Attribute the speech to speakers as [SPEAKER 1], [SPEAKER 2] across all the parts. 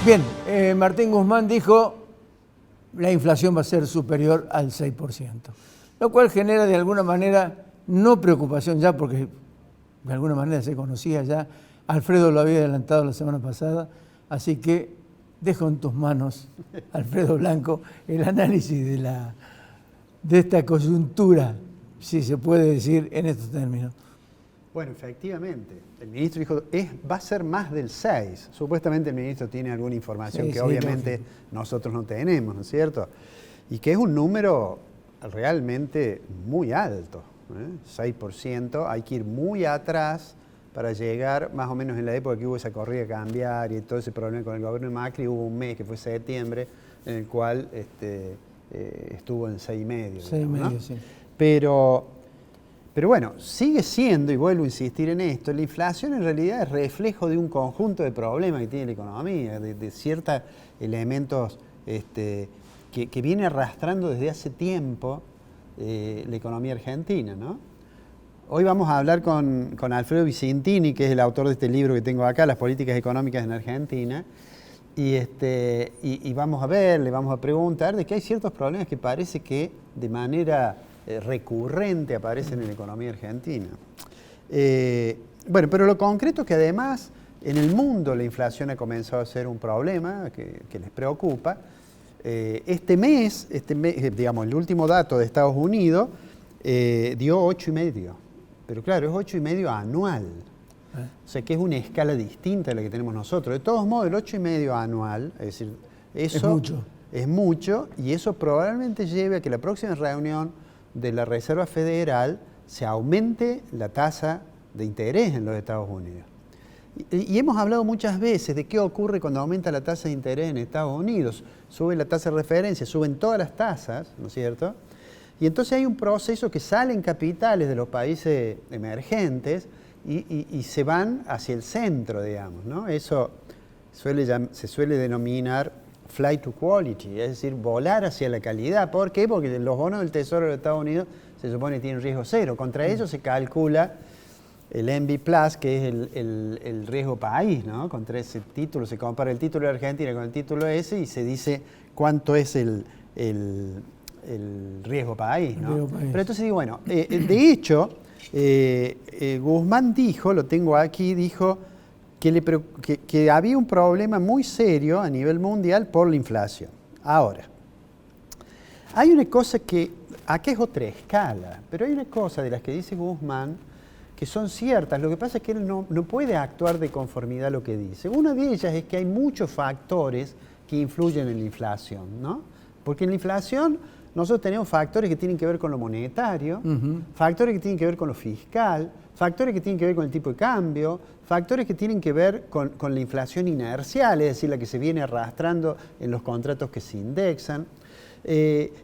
[SPEAKER 1] Bien, Martín Guzmán dijo la inflación va a ser superior al 6%, lo cual genera de alguna manera no preocupación ya, porque de alguna manera se conocía ya, Alfredo lo había adelantado la semana pasada, así que dejo en tus manos, Alfredo Blanco, el análisis de esta coyuntura, si se puede decir en estos términos.
[SPEAKER 2] Bueno, efectivamente, el ministro dijo, va a ser más del 6. Supuestamente el ministro tiene alguna información que obviamente nosotros no tenemos, ¿no es cierto? Y que es un número realmente muy alto, ¿eh? 6%, hay que ir muy atrás para llegar, más o menos en la época que hubo esa corrida cambiaria y todo ese problema con el gobierno de Macri, hubo un mes que fue septiembre, en el cual estuvo en 6,5.
[SPEAKER 1] 6,5,
[SPEAKER 2] ¿no?
[SPEAKER 1] sí.
[SPEAKER 2] Pero bueno, sigue siendo, y vuelvo a insistir en esto, la inflación en realidad es reflejo de un conjunto de problemas que tiene la economía, de ciertos elementos que viene arrastrando desde hace tiempo la economía argentina, ¿no? Hoy vamos a hablar con Alfredo Vicentini, que es el autor de este libro que tengo acá, Las políticas económicas en Argentina, y vamos a ver, le vamos a preguntar de que hay ciertos problemas que parece que de manera recurrente aparecen en la economía argentina. Bueno, pero lo concreto es que además en el mundo la inflación ha comenzado a ser un problema que les preocupa. Este mes, digamos, el último dato de Estados Unidos dio 8,5, pero claro, es 8,5 anual. O sea que es una escala distinta a la que tenemos nosotros. De todos modos, el 8,5 anual, es decir, eso es mucho, y eso probablemente lleve a que la próxima reunión de la Reserva Federal se aumente la tasa de interés en los Estados Unidos. Y hemos hablado muchas veces de qué ocurre cuando aumenta la tasa de interés en Estados Unidos. Sube la tasa de referencia, suben todas las tasas, ¿no es cierto? Y entonces hay un proceso que salen capitales de los países emergentes y se van hacia el centro, digamos, ¿no? Eso se suele denominar flight to quality, es decir, volar hacia la calidad. ¿Por qué? Porque los bonos del Tesoro de los Estados Unidos se supone que tienen riesgo cero. Contra ellos se calcula el MB Plus, que es el riesgo país, ¿no? Contra ese título se compara el título de Argentina con el título ese y se dice cuánto es el riesgo país, ¿no? Pero entonces digo, bueno, de hecho, Guzmán dijo, lo tengo aquí, dijo que había un problema muy serio a nivel mundial por la inflación. Ahora, hay una cosa que, acá es otra escala, pero hay una cosa de las que dice Guzmán que son ciertas. Lo que pasa es que él no puede actuar de conformidad a lo que dice. Una de ellas es que hay muchos factores que influyen en la inflación, ¿no? Porque en la inflación nosotros tenemos factores que tienen que ver con lo monetario, factores que tienen que ver con lo fiscal, factores que tienen que ver con el tipo de cambio, factores que tienen que ver con la inflación inercial, es decir, la que se viene arrastrando en los contratos que se indexan,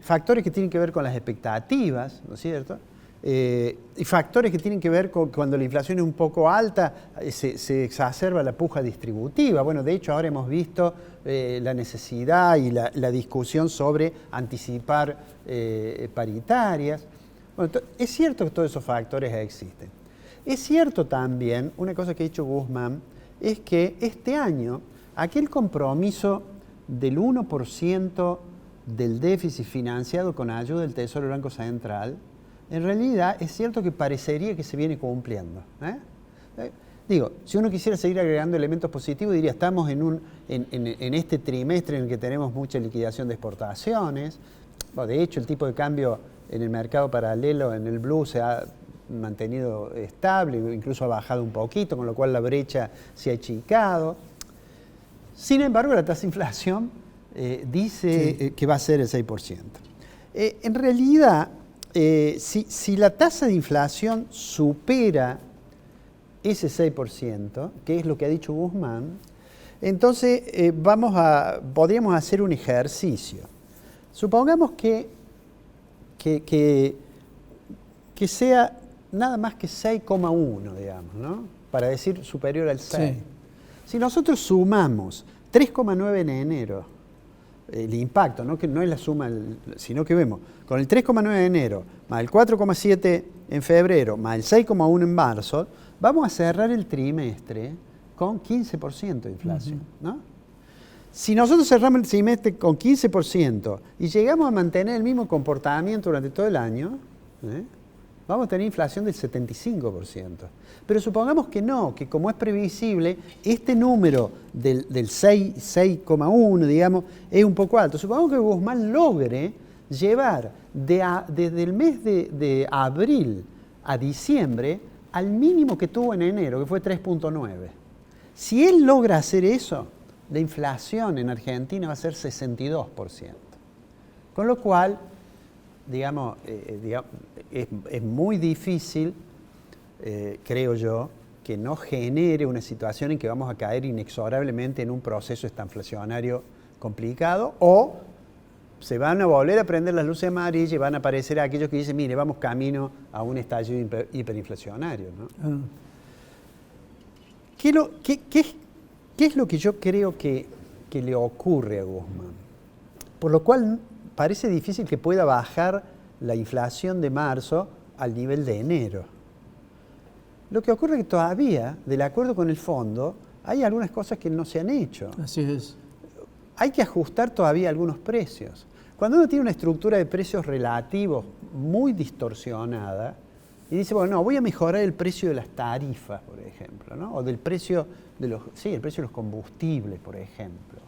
[SPEAKER 2] factores que tienen que ver con las expectativas, ¿no es cierto? Y factores que tienen que ver con cuando la inflación es un poco alta, se exacerba la puja distributiva. Bueno, de hecho ahora hemos visto la necesidad y la discusión sobre anticipar paritarias. Bueno, es cierto que todos esos factores existen. Es cierto también, una cosa que ha dicho Guzmán, es que este año aquel compromiso del 1% del déficit financiado con ayuda del Tesoro del Banco Central, en realidad es cierto que parecería que se viene cumpliendo. Digo, si uno quisiera seguir agregando elementos positivos, diría, estamos en este trimestre en el que tenemos mucha liquidación de exportaciones. Bueno, de hecho, el tipo de cambio en el mercado paralelo, en el blue, se ha mantenido estable, incluso ha bajado un poquito, con lo cual la brecha se ha achicado. Sin embargo, la tasa de inflación dice que va a ser el 6%. En realidad, si la tasa de inflación supera ese 6%, que es lo que ha dicho Guzmán, entonces podríamos hacer un ejercicio. Supongamos que sea nada más que 6,1, digamos, ¿no? Para decir superior al 6. Sí. Si nosotros sumamos 3,9 en enero, el impacto, ¿no? Que no es la suma, sino que vemos con el 3,9 de enero, más el 4,7 en febrero, más el 6,1 en marzo, vamos a cerrar el trimestre con 15% de inflación, ¿no? Si nosotros cerramos el semestre con 15% y llegamos a mantener el mismo comportamiento durante todo el año, vamos a tener inflación del 75%. Pero supongamos que no, que como es previsible, este número del 6,1, digamos, es un poco alto. Supongamos que Guzmán logre llevar desde el mes de abril a diciembre al mínimo que tuvo en enero, que fue 3,9. Si él logra hacer eso, la inflación en Argentina va a ser 62%. Con lo cual, digamos, es muy difícil, creo yo, que no genere una situación en que vamos a caer inexorablemente en un proceso estanflacionario complicado, o se van a volver a prender las luces amarillas y van a aparecer aquellos que dicen, mire, vamos camino a un estallido hiperinflacionario, ¿no? ¿Qué es lo que yo creo que le ocurre a Guzmán? Por lo cual parece difícil que pueda bajar la inflación de marzo al nivel de enero. Lo que ocurre es que todavía, del acuerdo con el fondo, hay algunas cosas que no se han hecho.
[SPEAKER 1] Así es.
[SPEAKER 2] Hay que ajustar todavía algunos precios. Cuando uno tiene una estructura de precios relativos muy distorsionada, y dice, bueno, no, voy a mejorar el precio de las tarifas, por ejemplo, ¿no? O del precio de el precio de los combustibles, por ejemplo.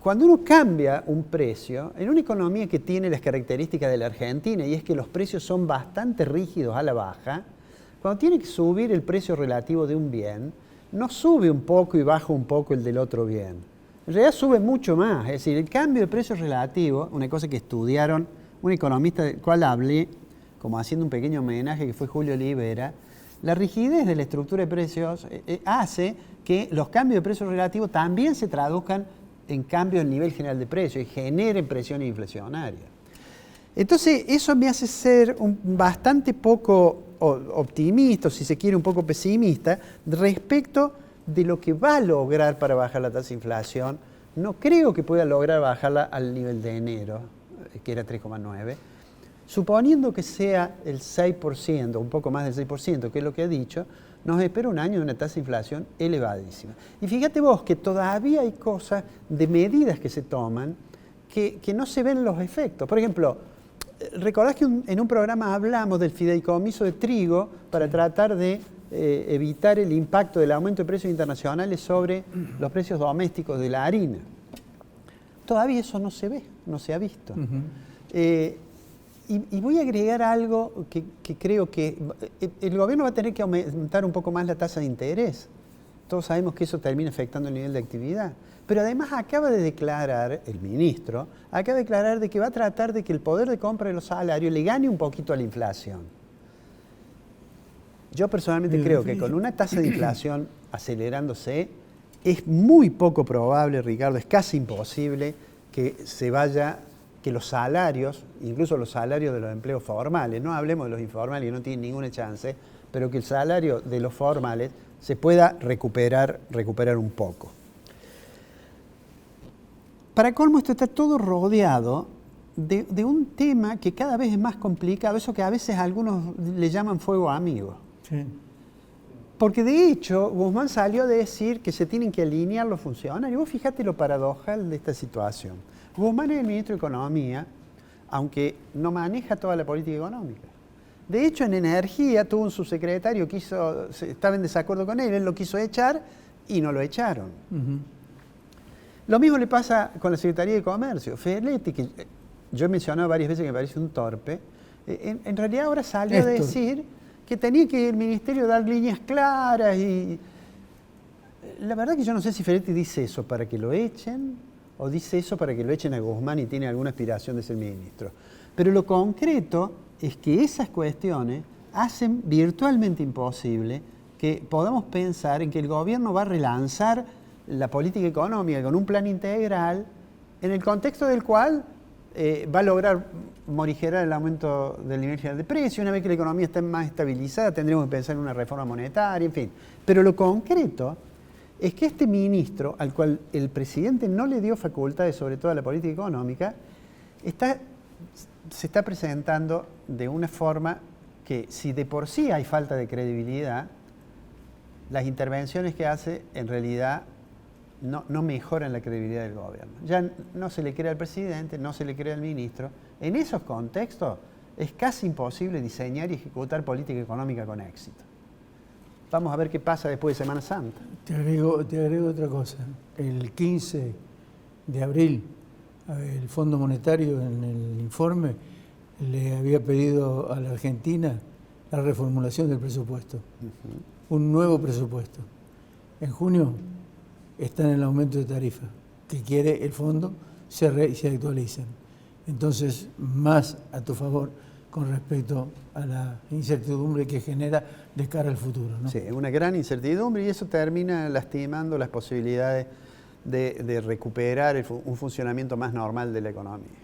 [SPEAKER 2] Cuando uno cambia un precio, en una economía que tiene las características de la Argentina, y es que los precios son bastante rígidos a la baja, cuando tiene que subir el precio relativo de un bien, no sube un poco y baja un poco el del otro bien. En realidad sube mucho más. Es decir, el cambio de precio relativo, una cosa que estudiaron un economista del cual hablé, como haciendo un pequeño homenaje, que fue Julio Olivera, la rigidez de la estructura de precios hace que los cambios de precios relativos también se traduzcan en cambios en nivel general de precios y generen presiones inflacionarias. Entonces, eso me hace ser bastante poco optimista, si se quiere un poco pesimista, respecto de lo que va a lograr para bajar la tasa de inflación. No creo que pueda lograr bajarla al nivel de enero, que era 3,9%. Suponiendo que sea el 6%, un poco más del 6%, que es lo que ha dicho, nos espera un año de una tasa de inflación elevadísima. Y fíjate vos que todavía hay cosas de medidas que se toman que no se ven los efectos. Por ejemplo, recordás que en un programa hablamos del fideicomiso de trigo para tratar de evitar el impacto del aumento de precios internacionales sobre los precios domésticos de la harina. Todavía eso no se ve, no se ha visto. Y voy a agregar algo que creo que el gobierno va a tener que aumentar un poco más la tasa de interés. Todos sabemos que eso termina afectando el nivel de actividad. Pero además acaba de declarar, el ministro, acaba de declarar de que va a tratar de que el poder de compra de los salarios le gane un poquito a la inflación. Yo personalmente creo que con una tasa de inflación acelerándose, es muy poco probable, Ricardo, es casi imposible que se vaya, que los salarios, incluso los salarios de los empleos formales, no hablemos de los informales que no tienen ninguna chance, pero que el salario de los formales se pueda recuperar un poco. Para colmo, esto está todo rodeado de un tema que cada vez es más complicado, eso que a veces algunos le llaman fuego amigo. Sí. Porque de hecho, Guzmán salió a decir que se tienen que alinear los funcionarios. Vos fíjate lo paradojal de esta situación. Guzmán es el ministro de Economía, aunque no maneja toda la política económica. De hecho, en Energía tuvo un subsecretario que estaba en desacuerdo con él lo quiso echar y no lo echaron. Lo mismo le pasa con la Secretaría de Comercio. Feletti, que yo he mencionado varias veces que me parece un torpe, en realidad ahora salió a decir que tenía que el ministerio dar líneas claras y... La verdad que yo no sé si Feletti dice eso para que lo echen o dice eso para que lo echen a Guzmán y tiene alguna aspiración de ser ministro. Pero lo concreto es que esas cuestiones hacen virtualmente imposible que podamos pensar en que el gobierno va a relanzar la política económica con un plan integral en el contexto del cual va a lograr morigerar el aumento del nivel general de precios. Una vez que la economía esté más estabilizada, tendremos que pensar en una reforma monetaria, en fin. Pero lo concreto es que este ministro, al cual el presidente no le dio facultades sobre toda la política económica, se está presentando de una forma que, si de por sí hay falta de credibilidad, las intervenciones que hace en realidad no mejoran la credibilidad del gobierno. Ya no se le cree al presidente, no se le cree al ministro. En esos contextos es casi imposible diseñar y ejecutar política económica con éxito. Vamos a ver qué pasa después de Semana Santa.
[SPEAKER 1] Te agrego otra cosa. El 15 de abril, el Fondo Monetario en el informe le había pedido a la Argentina la reformulación del presupuesto, un nuevo presupuesto. En junio está en el aumento de tarifa, que quiere el fondo se actualicen. Entonces, más a tu favor con respecto a la incertidumbre que genera de cara al futuro, ¿no?
[SPEAKER 2] Sí, una gran incertidumbre y eso termina lastimando las posibilidades de recuperar un funcionamiento más normal de la economía.